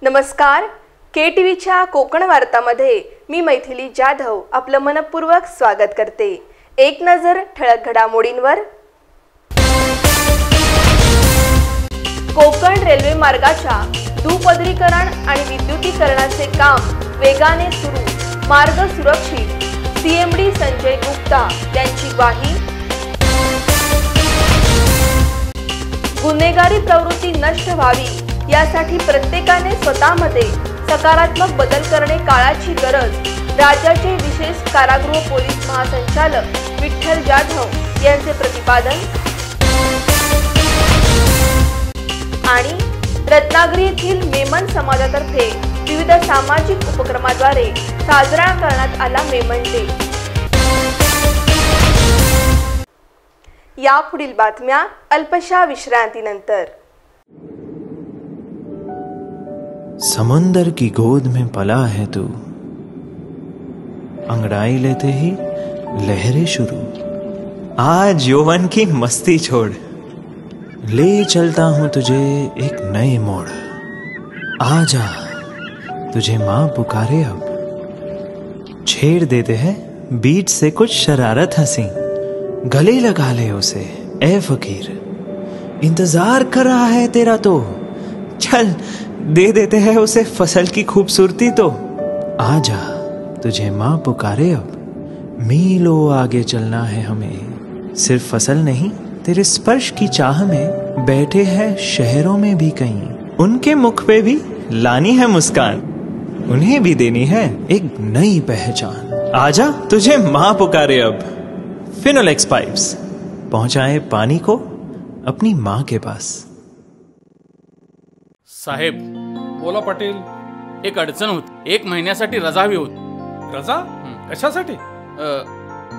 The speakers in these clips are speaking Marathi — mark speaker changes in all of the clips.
Speaker 1: नमस्कार, KTVच्या कोकण वार्तामध्ये मी मैथिली जाधव आपलं मनपूर्वक स्वागत करते। एक नजर ठळक घडामोडींवर। कोकण रेल्वे मार्गाच्या दुपदरीकरण आणि विद्युतीकरणाचे काम वेगाने सुरू, मार्ग सुरक्षित। CMD संजय गुप्ता यांची ग्वाही। गुन्हेगारी प्रवृत्ती नष्ट व्हावी यासाठी प्रत्येकाने स्वतःमध्ये सकारात्मक बदल करणे काळाची गरज, राज्याचे विशेष कारागृह पोलीस महासंचालक विठ्ठल जाधव यांचे प्रतिपादन। आणि रत्नागिरी येथील मेमन समाजातर्फे विविध सामाजिक उपक्रमाद्वारे साजरा करण्यात आला मेमन डे। यापुढील बातम्या अल्पशा विश्रांतीनंतर।
Speaker 2: समंदर की गोद में पला है तू, अंगड़ाई लेते ही लहरें शुरू। आज यौवन की मस्ती छोड़, ले चलता हूं तुझे एक नए मोड़। आजा तुझे मां पुकारे अब, छेड़ देते हैं बीच से कुछ शरारत हंसी। गले लगा ले उसे ए फकीर, इंतजार कर रहा है तेरा तो। चल दे देते हैं उसे फसल की खूबसूरती तो। आजा तुझे मां पुकारे अब, मीलों आगे चलना है हमें। सिर्फ फसल नहीं तेरे स्पर्श की चाह में बैठे हैं शहरों में भी कहीं। उनके मुख पे भी लानी है मुस्कान, उन्हें भी देनी है एक नई पहचान। आजा तुझे मां पुकारे अब। फिनोलेक्स पाइप्स पहुंचाए पानी को अपनी मां के पास।
Speaker 3: साहेब,
Speaker 4: बोला पाटील।
Speaker 3: एक अडचण होती, 1 महिन्यासाठी रजा हवी होती।
Speaker 4: रजा? कशासाठी?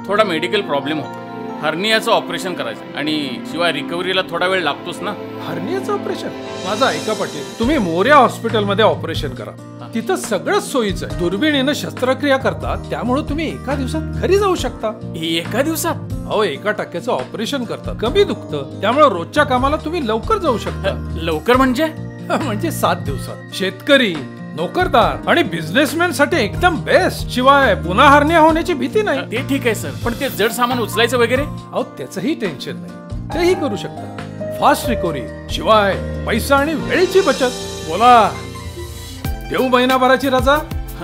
Speaker 3: थोडा मेडिकल प्रॉब्लेम होता, हर्नियाचं ऑपरेशन करायचं आणि शिवाय रिकव्हरीला थोडा वेळ लागतोच ना।
Speaker 4: हर्नियाचं ऑपरेशन? माझं ऐका पाटील, तुम्ही मोर्या हॉस्पिटलमध्ये ऑपरेशन करा, तिथं सगळं सोयीचं आहे। दुर्बिणीनं शस्त्रक्रिया करतात, त्यामुळे तुम्ही एका दिवसात घरी जाऊ शकता।
Speaker 3: एका दिवसात?
Speaker 4: अहो, 1% ऑपरेशन करतात, कमी दुखतं, त्यामुळे रोजच्या कामाला तुम्ही लवकर जाऊ शकता।
Speaker 3: लवकर म्हणजे?
Speaker 4: म्हणजे 7 दिवसात। शेतकरी, नोकरदार आणि बिझनेसमॅन साठी एकदम बेस्ट। शिवाय पुन्हा हर्निया होण्याची भीती नाही।
Speaker 3: ते ठीक आहे सर, पण ते जड सामान उचलायचं वगैरे?
Speaker 4: अहो, त्याचंही टेन्शन नाही, तेही करू शकता। फास्ट रिकव्हरी, शिवाय पैसा आणि वेळेची बचत। बोला, देऊ महिनाभराची रजा?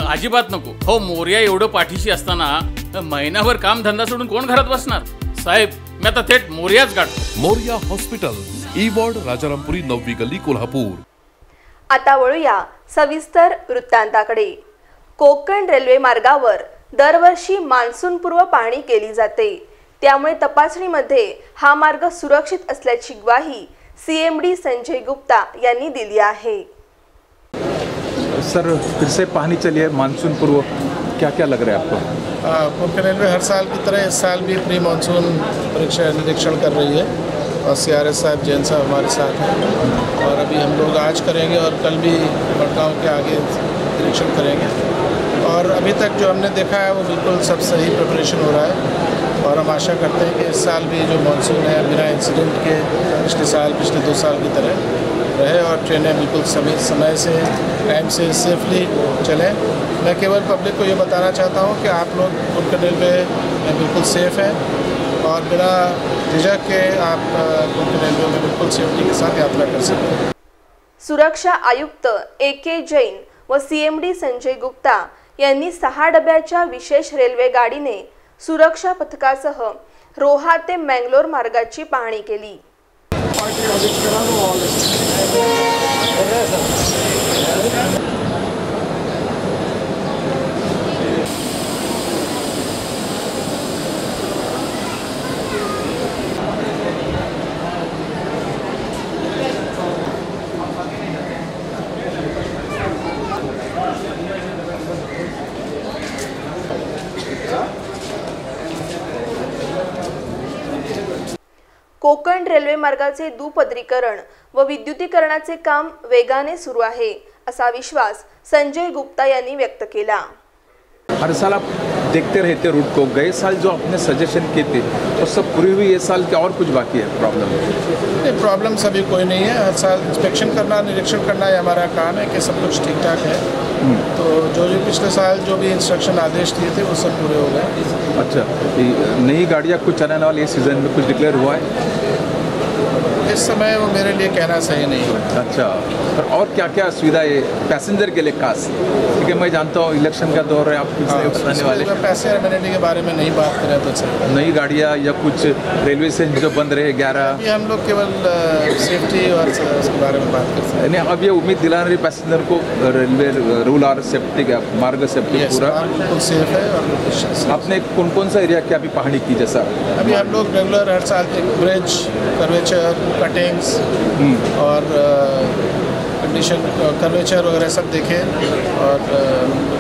Speaker 3: अजिबात नको हो, मोर्या एवढं पाठीशी असताना महिनाभर काम धंदा सोडून कोण घरात बसणार? साहेब, मी आता थेट मोर्याच गाठतो।
Speaker 5: Morya hospital, E ward, Rajarampuri, 9वी गल्ली, कोल्हापूर।
Speaker 1: आता वळूया सविस्तर वृत्तांताकडे। कोकण रेल्वे मार्गावर दरवर्षी मान्सूनपूर्व पाहणी केली जाते, त्यामुळे तपासणीमध्ये हा मार्ग सुरक्षित असल्याची ग्वाही CMD संजय गुप्ता यांनी दिली आहे।
Speaker 6: सर, फिर से पानी चली है मानसून पूर्व, क्या क्या लग रहा है आपको?
Speaker 7: कोकण रेलवे हर साल की तरह इस साल भी प्री मानसून परीक्षा निरीक्षण कर रही है और CRS साहब, जैन साहब हमारे साथ हैं। और अभी हम लोग आज करेंगे और कल भी बड़गांव के आगे निरीक्षण करेंगे। और अभी तक जो हमने देखा है वो बिल्कुल सब सही प्रिपरेशन हो रहा है और हम आशा करते हैं कि इस साल भी जो मानसून है बिना इंसिडेंट के पिछले साल, पिछले 2 साल की तरह रहे और ट्रेनें बिल्कुल समय से, टाइम से, सेफली चलें। मैं केवल पब्लिक को ये बताना चाहता हूँ कि आप लोग कोकण रेलवे में बिल्कुल सेफ़ हैं और बिना झिझक के आप कोकण रेलवे में बिल्कुल सेफ्टी के साथ यात्रा कर सकते हैं।
Speaker 1: सुरक्षा आयुक्त AK जैन व CMD संजय गुप्ता यांनी 6 डब्याच्या विशेष रेल्वे गाडीने सुरक्षा पथकासह रोहा ते मंगलोर मार्गाची पाहणी केली। कोकण रेल्वे मार्गाचे दुपदरीकरण व विद्युतीकरणाचे काम वेगाने सुरू आहे, असा विश्वास संजय गुप्ता यांनी व्यक्त केला।
Speaker 6: हर साल आप देखते रहते रूट को। गए साल जो आपने सजेशन किए थे तो सब पूरी हुई, ये साल क्या और कुछ बाकी है प्रॉब्लम?
Speaker 7: नहीं, प्रॉब्लम सभी कोई नहीं है। हर साल इंस्पेक्शन करना, निरीक्षण करना ये हमारा काम है कि सब कुछ ठीक ठाक है। तो जो पिछले साल जो भी इंस्ट्रक्शन आदेश दिए थे वो सब पूरे हो गए।
Speaker 6: अच्छा, नई गाड़ियाँ कुछ चलाने वाले इस सीज़न में कुछ डिक्लेयर हुआ है?
Speaker 7: इस समय वो मेरे लिए कहना सही नहीं है।
Speaker 6: अच्छा, और क्या क्या सुविधा है पैसेंजर के लिए खास? क्योंकि मैं जानता हूँ इलेक्शन का दौर है, आप कुछ नहीं बताने वाले।
Speaker 7: पैसेंजर अमेनिटी के बारे में नहीं बात करें तो अच्छा।
Speaker 6: नई गाड़ियाँ या कुछ रेलवे से जो बंद रहे 11,
Speaker 7: अभी हम लोग केवल सेफ्टी और उसके बारे में बात कर सकते हैं।
Speaker 6: नहीं, अब ये उम्मीद दिला रही पैसेंजर को रेलवे रूल और सेफ्टी का मार्ग सेफ्टी पूरा
Speaker 7: बिल्कुल सेफ है। और
Speaker 6: आपने कौन कौन सा एरिया की अभी पहाड़ी की? जैसा
Speaker 7: अभी हम लोग रेगुलर हर साल एक ब्रिज, कर्वेचर, कटिंग्स और कंडीशन कर्वेचर वगैरह सब देखे और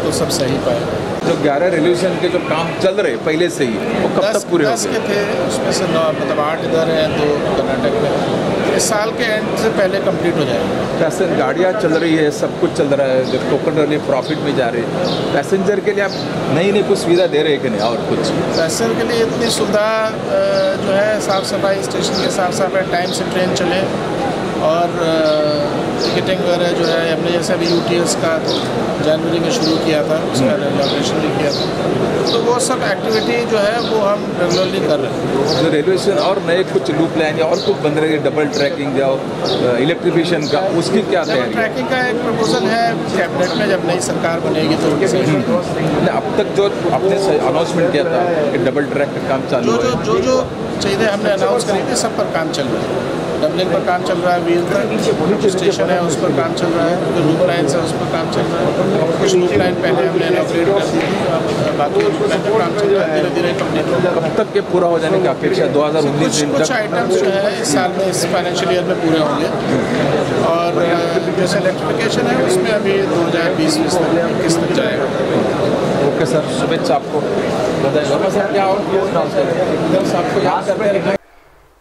Speaker 7: तो सब सही पाए।
Speaker 6: जो 11 रेवोल्यूशन के जो काम चल रहे पहले से ही, वो कब तक पूरे हो
Speaker 7: 10 के थे, उसमें से 9 मतलब 8 इधर हैं, 2 कर्नाटक में। इस साल के एंड से पहले कंप्लीट हो जाएगा।
Speaker 6: जैसे गाड़ियाँ चल रही है, सब कुछ चल रहा है, जब टोकन रहे प्रॉफिट में जा रहे हैं, पैसेंजर के लिए आप नई कुछ सुविधा दे रहे हैं कि नहीं? और कुछ
Speaker 7: पैसेंजर के लिए इतनी सुविधा जो है, साफ़ सफाई स्टेशन के साफ सफाई, टाइम से ट्रेन चले और टिकटिंग वगैरह जो है, हमने जैसे अभी UTS का जनवरी में शुरू किया था, उसका इनॉग्रेशन भी किया था। तो वो सब एक्टिविटी जो है वो हम रेगुलरली कर रहे हैं।
Speaker 6: जो रेलवे स्टेशन और नए कुछ लूप लाइन या और कुछ बन रहे हैं, डबल ट्रैकिंग या इलेक्ट्रिफिकेशन का, उसकी क्या तैयारी?
Speaker 7: ट्रैकिंग का एक प्रपोजल है कैबिनेट में, जब नई सरकार बनेगी तो
Speaker 6: अब तक जो आपने अनाउंसमेंट किया था कि डबल ट्रैक का काम चालू है,
Speaker 7: जो चीज़ें हमने अनाउंस करी थी सब पर काम चल रहा है। डबलिंग पर काम चल रहा है, व्हील तक स्टेशन है उस पर काम चल रहा है, जो लूप लाइन है उस पर काम चल रहा है। कुछ लूप लाइन पहले हमने इनॉग्रेट कर दी थी, बाकी लूप लाइन पर काम चल रहा है, धीरे धीरे कंप्लीट होगा।
Speaker 6: कब तक के पूरा हो जाने की अपेक्षा? 2019
Speaker 7: कुछ आइटम्स जो है इस साल में, इस फाइनेंशियल ईयर में पूरे होंगे। और जैसे इलेक्ट्रिफिकेशन है उसमें अभी 2020 तक जाएगा।
Speaker 6: ओके सर, शुभेच्छा आपको, बधाई।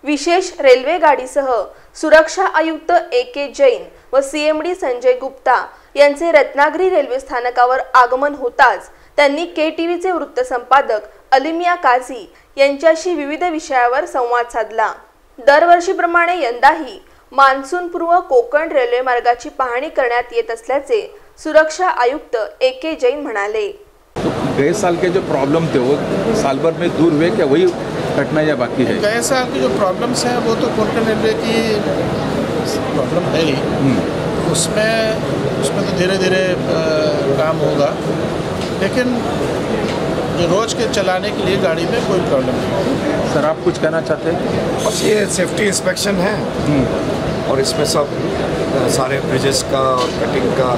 Speaker 1: विशेष रेल्वे गाडीसह सुरक्षा आयुक्त AK जैन व CMD संजय गुप्ता यांचे रत्नागिरी रेल्वे स्थानकावर आगमन होताच त्यांनी KTVचे वृत्तसंपादक अलिमिया काझी यांच्याशी विविध विषयावर संवाद साधला। दरवर्षीप्रमाणे यंदाही मान्सूनपूर्व कोकण रेल्वे मार्गाची पाहणी करण्यात येत असल्याचे सुरक्षा आयुक्त AK जैन म्हणाले।
Speaker 6: तो गए साल के जो प्रॉब्लम थे वो साल भर में दूर हुए क्या, वही घटना या बाकी है?
Speaker 7: गए साल की जो प्रॉब्लम्स हैं वो तो कोंकण रेलवे की प्रॉब्लम है ही, उसमें तो धीरे धीरे काम होगा, लेकिन जो रोज़ के चलाने के लिए गाड़ी में कोई प्रॉब्लम नहीं।
Speaker 6: सर आप कुछ कहना चाहते हैं?
Speaker 8: बस ये सेफ्टी इंस्पेक्शन है और इसमें सब सारे ब्रिजेस का और कटिंग का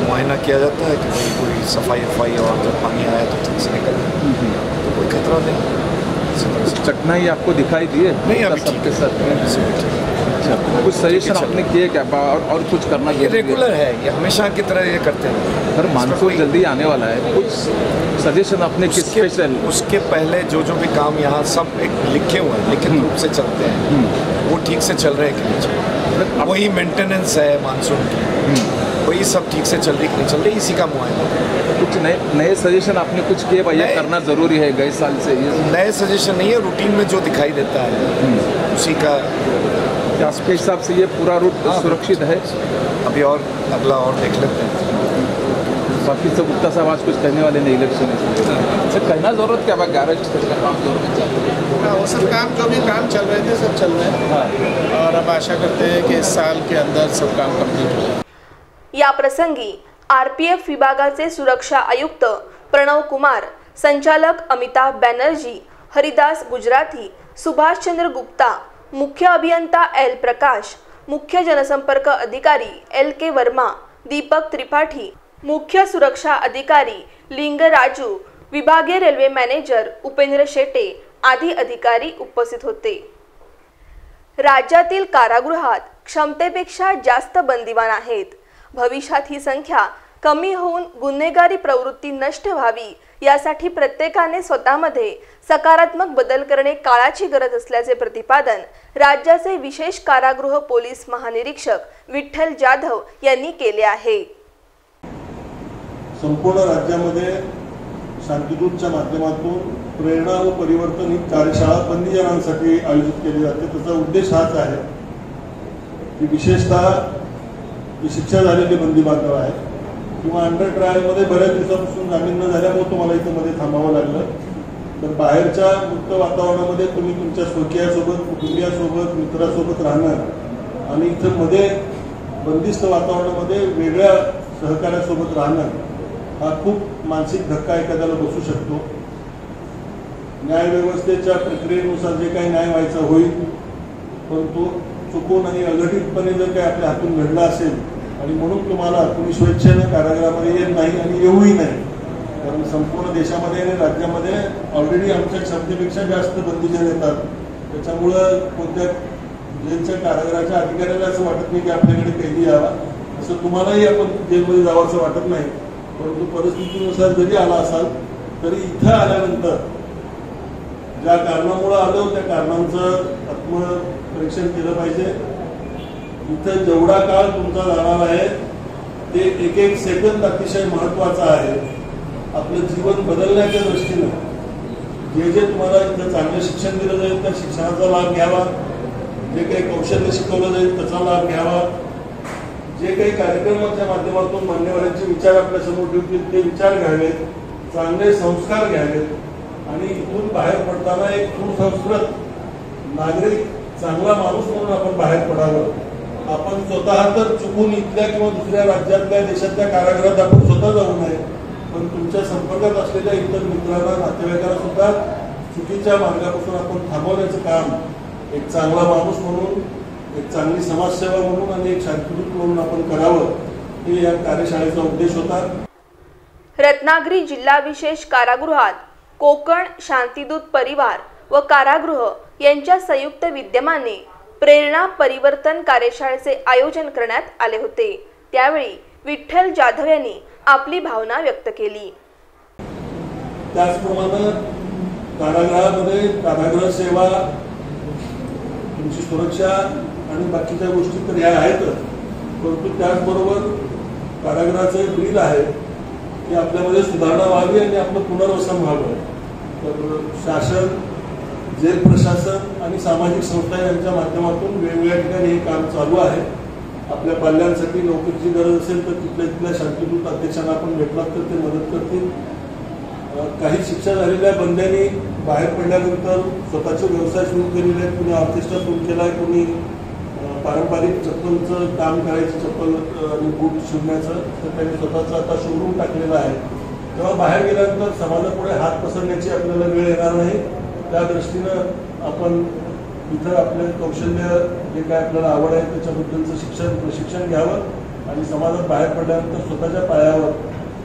Speaker 8: मुआयना किया जाता है कि भाई कोई सफाई और जब पानी आया तो ठीक से निकल, तो कोई खतरा नहीं।
Speaker 6: कुछ कठिनाई आपको दिखाई दिए?
Speaker 8: नहीं, अभी
Speaker 6: सबके साथ अच्छा, कुछ सजेशन आपने किए क्या और कुछ करना?
Speaker 8: ये रेगुलर है, ये हमेशा की तरह ये करते हैं।
Speaker 6: सर मानसून जल्दी आने वाला है, कुछ सजेशन आपने किस स्पेशल?
Speaker 8: उसके पहले जो भी काम यहाँ सब एक लिखे हुए हैं, लिखित रूप से चलते हैं, वो ठीक से चल रहे हैं कि नहीं चल रहे, वही मेंटेनेंस है मानसून की, वही सब ठीक से चल रही कि नहीं चल रही, इसी का मुआयना।
Speaker 6: कुछ नए सजेशन आपने कुछ किए भैया करना ज़रूरी है गए साल से? ये
Speaker 8: नए सजेशन नहीं है, रूटीन में जो दिखाई देता है उसी का।
Speaker 6: आपके हिसाब से ये पूरा रूट सुरक्षित है?
Speaker 8: अभी और अगला और देख लेते हैं।
Speaker 6: बाकी सब गुप्ता साहब आज कुछ कहने वाले नहीं इलेक्शन सर, कहना ज़रूरत क्या? 11 का काम
Speaker 7: वो सब काम जो भी काम चल रहे थे सब चल रहे हैं और अब आशा करते हैं कि इस साल के अंदर सब काम कंप्लीट हो जाए।
Speaker 1: या प्रसंगी RPF विभागाचे सुरक्षा आयुक्त प्रणव कुमार, संचालक अमिताभ बॅनर्जी, हरिदास गुजराती, सुभाष चंद्र गुप्ता, मुख्य अभियंता L प्रकाश, मुख्य जनसंपर्क अधिकारी LK वर्मा, दीपक त्रिपाठी, मुख्य सुरक्षा अधिकारी लिंग राजू, विभागीय रेल्वे मॅनेजर उपेंद्र शेटे आदी अधिकारी उपस्थित होते। राज्यातील कारागृहात क्षमतेपेक्षा जास्त बंदिवान आहेत। भविष्यात ही संख्या कमी होऊन गुन्हेगारी प्रवृत्ती नष्ट व्हावी यासाठी प्रत्येकाने स्वतःमध्ये सकारात्मक बदल करणे काळाची गरज असल्याचे प्रतिपादन राज्याचे विशेष कारागृह पोलीस महानिरीक्षक विठ्ठल जाधव यांनी केले आहे।
Speaker 9: संपूर्ण राज्यामध्ये शांतिदूतच्या माध्यमातून प्रेरणा व परिवर्तन ही कार्यशाळा बंदीजनांसाठी आयोजित केली जाते. त्याचा उद्देश हाच आहे की विशेषतः जी शिक्षा झालेले बंदी बांधव आहेत किंवा अंडर ट्रायलमध्ये बऱ्याच दिवसापासून जामीन न झाल्यामुळे तुम्हाला इथं मध्ये थांबावं लागलं, तर बाहेरच्या मुक्त वातावरणामध्ये तुम्ही तुमच्या स्वकीयासोबत, कुटुंबियासोबत, मित्रासोबत राहणं आणि इथं मध्ये बंदिस्त वातावरणामध्ये वेगळ्या सहकार्यासोबत राहणं हा खूप मानसिक धक्का एखाद्याला बसू शकतो. न्यायव्यवस्थेच्या प्रक्रियेनुसार जे काही न्याय व्हायचा होईल, परंतु चुकून आणि अघटितपणे जर काही आपल्या हातून घडलं असेल आणि म्हणून तुम्ही स्वेच्छेनं कारागृहामध्ये येत नाही आणि येऊही नाही, कारण संपूर्ण देशामध्ये आणि राज्यामध्ये ऑलरेडी आमच्या क्षमतेपेक्षा जास्त बंदीजन येतात. त्याच्यामुळं कोणत्या जेलच्या कारागृहाच्या अधिकाऱ्याला असं वाटत नाही की आपल्याकडे कैदी यावा, असं तुम्हालाही आपण जेलमध्ये जावं असं वाटत नाही. परंतु परिस्थितीनुसार जरी आला असाल तरी इथं आल्यानंतर ज्या कारणामुळं आलो त्या कारणांचं आत्मपरीक्षण केलं पाहिजे. इथं जेवढा काळ तुमचा जाणार आहे ते एक एक सेकंद अतिशय महत्त्वाचा आहे. आपलं जीवन बदलण्याच्या दृष्टीनं जे जे तुम्हाला इथं चांगलं शिक्षण दिलं जाईल त्या शिक्षणाचा लाभ घ्यावा, जे काही कौशल्य शिकवलं जाईल त्याचा लाभ घ्यावा, जे काही कार्यक्रमाच्या माध्यमातून मान्यवरांचे विचार आपल्या समोर ठेवतील ते विचार घ्यावेत, चांगले संस्कार घ्यावेत आणि इथून बाहेर पडताना एक सुसंस्कृत नागरिक, चांगला माणूस म्हणून आपण बाहेर पडावं. आपण स्वतः तर चुकून इथल्या किंवा दुसऱ्या राज्यातल्या देशातल्या कारागृहात आपण स्वतः जाऊ नये, पण तुमच्या संपर्कात असलेल्या इतर मित्रांना, नातेवाईकांना सुद्धा चुकीच्या मार्गापासून आपण थांबवण्याचं काम एक चांगला माणूस म्हणून, एक चांगली समाजसेवा म्हणून आणि एक शांतिदूत म्हणून आपण करावं, हे या कार्यशाळेचा उद्देश होता.
Speaker 1: रत्नागिरी जिल्हा विशेष कारागृहात कोकण शांतिदूत परिवार व कारागृह यांच्या संयुक्त विद्यमाने प्रेरणा परिवर्तन कार्यशाळेचे आयोजन करण्यात आले होते. त्यावेळी विठ्ठल जाधव यांनी आपली भावना व्यक्त केली.
Speaker 9: त्याचप्रमाणे कारागृहामध्ये कारागृह सेवा, तुमची सुरक्षा आणि बाकीच्या गोष्टी तर या आहेतच, परंतु त्याचबरोबर कारागृहाचं एक ब्रीद आहे की आपल्यामध्ये सुधारणा व्हावी आणि आपलं पुनर्वसन व्हावं. तर शासन, जेल प्रशासन आणि सामाजिक संस्था यांच्या माध्यमातून वेगवेगळ्या ठिकाणी हे काम चालू आहे. आपल्या पाल्यांसाठी नोकरीची गरज असेल तर तिथल्या शांतिदूत अध्यक्षांना आपण भेटलात तर ते मदत करतील. काही शिक्षा झालेल्या बंद्यांनी बाहेर पडल्यानंतर स्वतःचे व्यवसाय सुरू केलेले आहेत. कुणी ऑर्केस्ट्रा सुरू केला आहे, कुणी पारंपरिक चप्पलचं काम करायचं, चप्पल आणि बूट शिवण्याचं, तर त्यांनी स्वतःचं आता शोरूम टाकलेलं आहे. तेव्हा बाहेर गेल्यानंतर समाजापुढे हात पसरण्याची आपल्याला वेळ येणार नाही. त्या दृष्टीनं आपण इथं आपले कौशल्य, जे काय आपल्याला आवड आहे त्याच्याबद्दलचं प्रशिक्षण घ्यावं आणि समाजात बाहेर पडल्यानंतर स्वतःच्या पायावर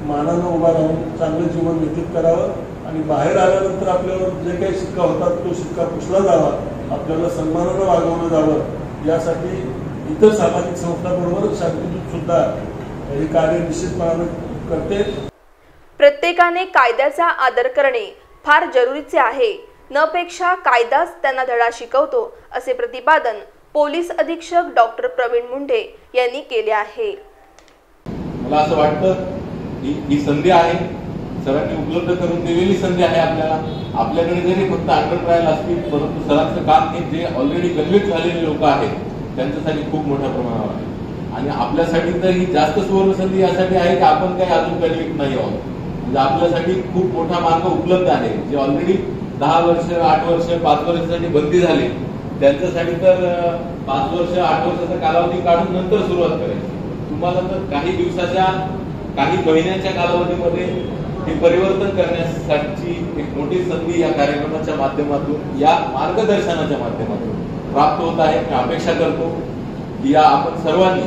Speaker 9: मानानं उभा राहून चांगलं जीवन व्यतीत करावं आणि बाहेर आल्यानंतर आपल्यावर जे काही शिक्का होतात तो शिक्का पुसला जावा, आपल्याला सन्मानानं वागवलं जावं, यासाठी इतर सामाजिक संस्थांबरोबर शांतिदूत सुद्धा हे कार्य निश्चितपणे करते.
Speaker 1: प्रत्येकाने कायद्याचा आदर करणे फार जरुरीचे आहे. न पेक्षा कायदाच त्यांना धडा शिकवतो, असे प्रतिपादन पोलीस अधीक्षक डॉक्टर प्रवीण मुंढे यांनी केले आहे.
Speaker 10: मला असं वाटतं ही संधी आहे, सरांनी उपलब्ध करून दिलेली संधी आहे आपल्याला. आपल्याकडे जरी फक्त अंडर ट्रायल असतील, परंतु सरांचं काम हे जे ऑलरेडी कन्व्हिक्ट झालेले लोक आहेत त्यांच्यासाठी खूप मोठ्या प्रमाणावर आहे. आणि आपल्यासाठी तर ही जास्त सुवर्ण संधी यासाठी आहे की आपण काही अजून कन्व्हिक्ट नाही आहोत. म्हणजे आपल्यासाठी खूप मोठा मार्ग उपलब्ध आहे. जे ऑलरेडी 10 वर्ष, 8 वर्ष, 5 वर्षासाठी बंदी झाली त्यांच्यासाठी तर 5 वर्ष, 8 वर्षाचा कालावधी काढून नंतर सुरुवात करायची. तुम्हाला तर काही दिवसाच्या, काही महिन्यांच्या कालावधीमध्ये हे परिवर्तन करण्यासाठी एक मोठी संधी या कार्यक्रमाच्या माध्यमातून, या मार्गदर्शनाच्या माध्यमातून प्राप्त होत आहे. मी अपेक्षा करतो की या आपण सर्वांनी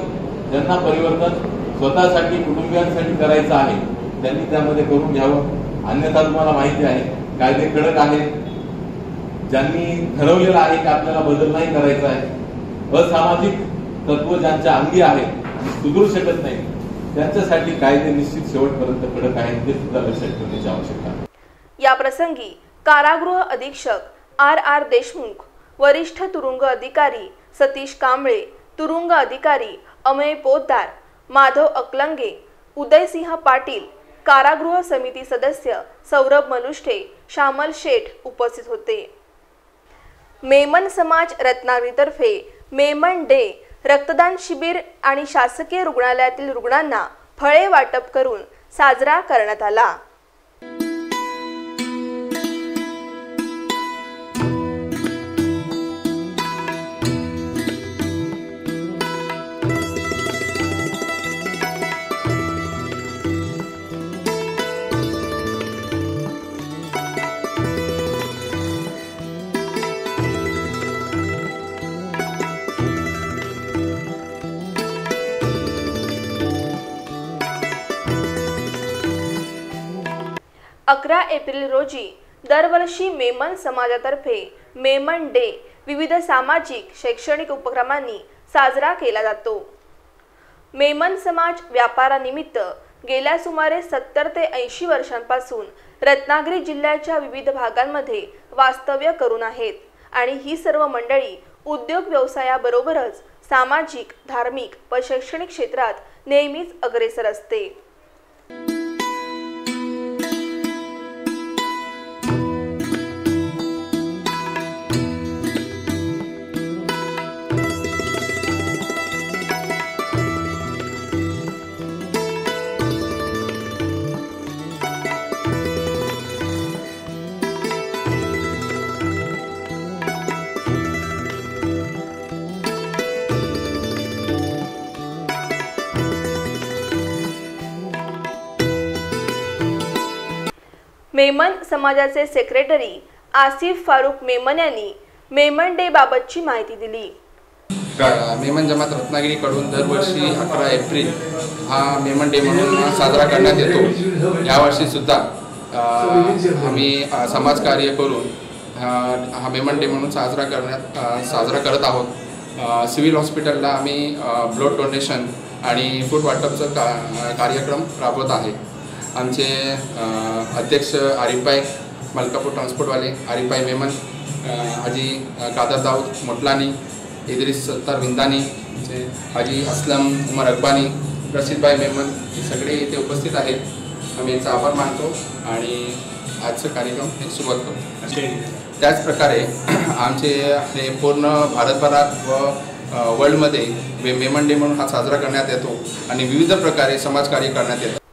Speaker 10: ज्यांना परिवर्तन स्वतःसाठी, कुटुंबियांसाठी करायचं आहे त्यांनी त्यामध्ये करून घ्यावं. अन्यथा तुम्हाला माहिती आहे कायदे कडक आहेत. ज्यांनी ठरवलेलं आहे की आपल्याला बदल नाही करायचा आहे, असामाजिक तत्व ज्यांच्या अंगी आहेत, सुधरू शकत नाही, त्यांच्यासाठी कायदे निश्चित शेवटपर्यंत कडक आहेत, हे सुद्धा लक्षात ठेवण्याची आवश्यकता आहे.
Speaker 1: या प्रसंगी कारागृह अधीक्षक RR देशमुख, वरिष्ठ तुरुंग अधिकारी सतीश कांबळे, तुरुंग अधिकारी अमेय पोद्दार, माधव अकलंगे, उदयसिंह पाटील, कारागृह समिती सदस्य सौरभ मलुष्टे, श्यामल शेठ उपस्थित होते। मेमन समाज रत्नागिरीतर्फे मेमन डे रक्तदान शिबिर आणि शासकीय रुग्णालयातील रुग्णांना फळे वाटप करून साजरा करण्यात आला। अकरा एप्रिल रोजी दरवर्षी मेमन समाजातर्फे मेमन डे विविध सामाजिक शैक्षणिक उपक्रमांनी साजरा केला जातो। मेमन समाज व्यापारानिमित्त गेल्या सुमारे 70 ते 80 वर्षांपासून रत्नागिरी जिल्ह्याच्या विविध भागांमध्ये वास्तव्य करून आहेत आणि ही सर्व मंडळी उद्योग व्यवसायाबरोबरच सामाजिक, धार्मिक व शैक्षणिक क्षेत्रात नेहमीच अग्रेसर असते। मेमन समाजाचे सेक्रेटरी आसिफ फारूक मेमन यांनी मेमन डे बाबतची माहिती दिली।
Speaker 11: मेमन जमात रत्नागिरीकडून दरवर्षी 11 एप्रिल हा मेमन डे म्हणून साजरा करण्यात येतो। यावर्षी सुद्धा आम्ही समाजकार्य करून हा मेमन डे म्हणून साजरा करत आहोत। सिव्हिल हॉस्पिटलला आम्ही ब्लड डोनेशन आणि फूड वाटपचा कार्यक्रम राबवत आहे। आमचे अध्यक्ष आरिफभाई मलकापूर ट्रान्सपोर्टवाले आरिफभाई मेमन, हाजी कादर दाऊद मोटलानी, इद्रिस सत्तार विंदानी, हाजी असलम उमर अकबानी, रशीदभाई मेमन हे सगळे इथे उपस्थित आहेत। आम्ही यांचा आभार मानतो आणि आजचा कार्यक्रम सुरुवात करू। त्याच प्रकारे आमचे पूर्ण भारतभरात व वर्ल्डमध्ये मेमन डे म्हणून हा साजरा करण्यात येतो आणि विविध प्रकारे समाजकार्य करण्यात येतं।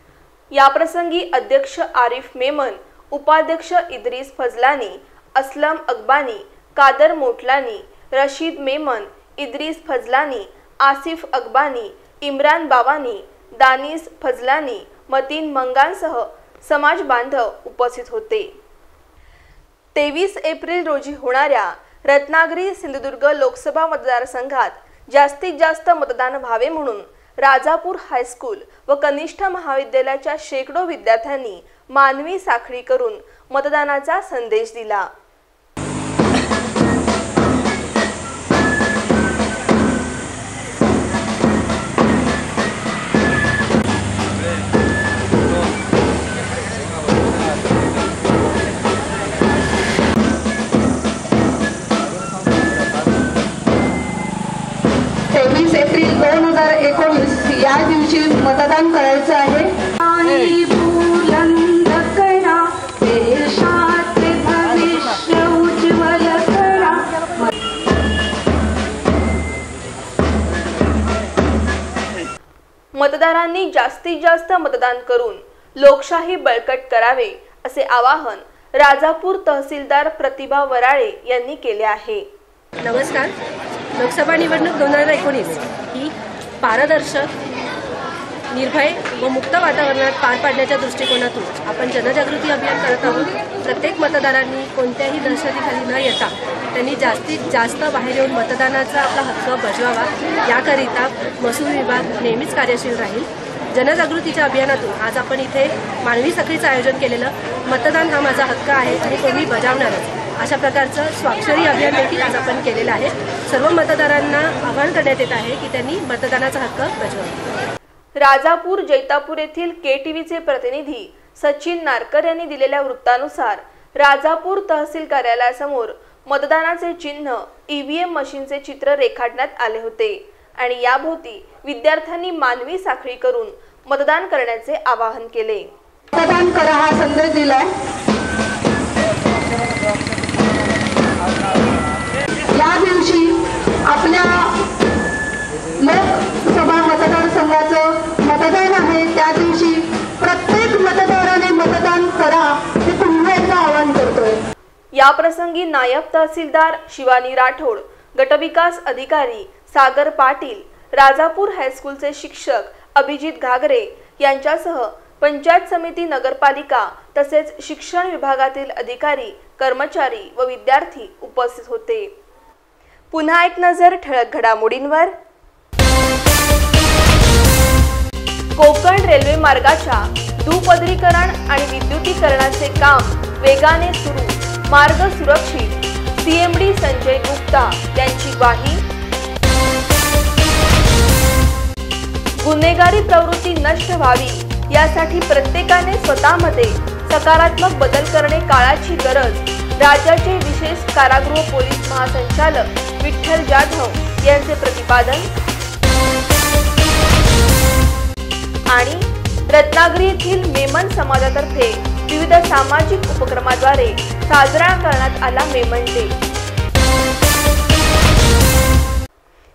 Speaker 1: याप्रसंगी अध्यक्ष आरिफ मेमन, उपाध्यक्ष इद्रिस फजलानी, असलम अकबानी, कादर मोटलानी, रशीद मेमन, इद्रिस फजलानी, आसिफ अकबानी, इम्रान बावानी, दानिस फजलानी, मतीन मंगांसह समाज बांधव उपस्थित होते। 23 एप्रिल रोजी होणाऱ्या रत्नागिरी सिंधुदुर्ग लोकसभा मतदारसंघात जास्तीत जास्त मतदान व्हावे म्हणून राजापूर हायस्कूल व कनिष्ठ महाविद्यालयाच्या शेकडो विद्यार्थ्यांनी मानवी साखळी करून मतदानाचा संदेश दिला।
Speaker 12: एप्रिल 2019 या दिवशी मतदान करायचं आहे।
Speaker 1: मतदारांनी जास्तीत जास्त मतदान करून लोकशाही बळकट करावे असे आवाहन राजापूर तहसीलदार प्रतिभा वराळे यांनी केले आहे।
Speaker 13: नमस्कार। लोकसभा निवडणूक 2019 ही पारदर्शक, निर्भय व मुक्त वातावरणात पार पाडण्याच्या दृष्टिकोनातून आपण जनजागृती अभियान करत आहोत। प्रत्येक मतदारांनी कोणत्याही दहशतीखाली न येता त्यांनी जास्तीत जास्त बाहेर येऊन मतदानाचा आपला हक्क बजावावा, याकरिता महसूल विभाग नेहमीच कार्यशील राहील। जनजागृतीच्या अभियानातून आज आपण इथे मानवी साखळीचं आयोजन केलेलं मतदान हा माझा हक्क आहे आणि तो मी बजावणारच अशा प्रकारचं स्वाक्षरी अभियान देखील आज आपण केलेलं आहे। सर्व मतदारांना आवाहन करण्यात येत आहे की त्यांनी मतदानाचा हक्क बजावावा।
Speaker 1: राजापूर जैतापूर येथील केटीव्हीचे प्रतिनिधी सचिन नारकर यांनी दिलेल्या वृत्तानुसार राजापूर तहसील कार्यालयासमोर मतदानाचे चिन्ह ईव्हीएम मशीनचे चित्र रेखाटण्यात आले होते आणि याभोवती विद्यार्थ्यांनी मानवी साखळी करून मतदान करण्याचे आवाहन केले।
Speaker 12: मतदान करा हा संदेश दिलाय। या दिवशी आपल्या लोकसभा मतदारसंघाचं मतदान आहे, त्या दिवशी प्रत्येक मतदाराने मतदान करा हे पुन्हा एकदा आवाहन करतोय।
Speaker 1: या प्रसंगी नायब तहसीलदार शिवानी राठोड, गटविकास अधिकारी सागर पाटील, राजापूर हायस्कूलचे शिक्षक अभिजित घागरे यांच्यासह पंचायत समिती, नगरपालिका तसेच शिक्षण विभागातील अधिकारी, कर्मचारी व विद्यार्थी उपस्थित होते। पुन्हा एक नजर ठळक घडामोडींवर। कोकण रेल्वे मार्गाच्या दुपदरीकरण आणि विद्युतीकरणाचे काम वेगाने सुरू, मार्ग सुरक्षित, सीएमडी संजय गुप्ता यांची ग्वाही। गुन्हेगारी प्रवृत्ती नष्ट व्हावी यासाठी प्रत्येकाने स्वतःमध्ये सकारात्मक बदल करणे काळाची गरज, राज्याचे विशेष कारागृह पोलीस महासंचालक विठ्ठल जाधव यांचे प्रतिपादन। आणि रत्नागिरी येथील मेमन समाजातर्फे विविध सामाजिक उपक्रमाद्वारे साजरा करण्यात आला मेमन डे।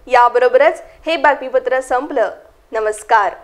Speaker 1: याबरोबरच हे बातमीपत्र संपलं। नमस्कार।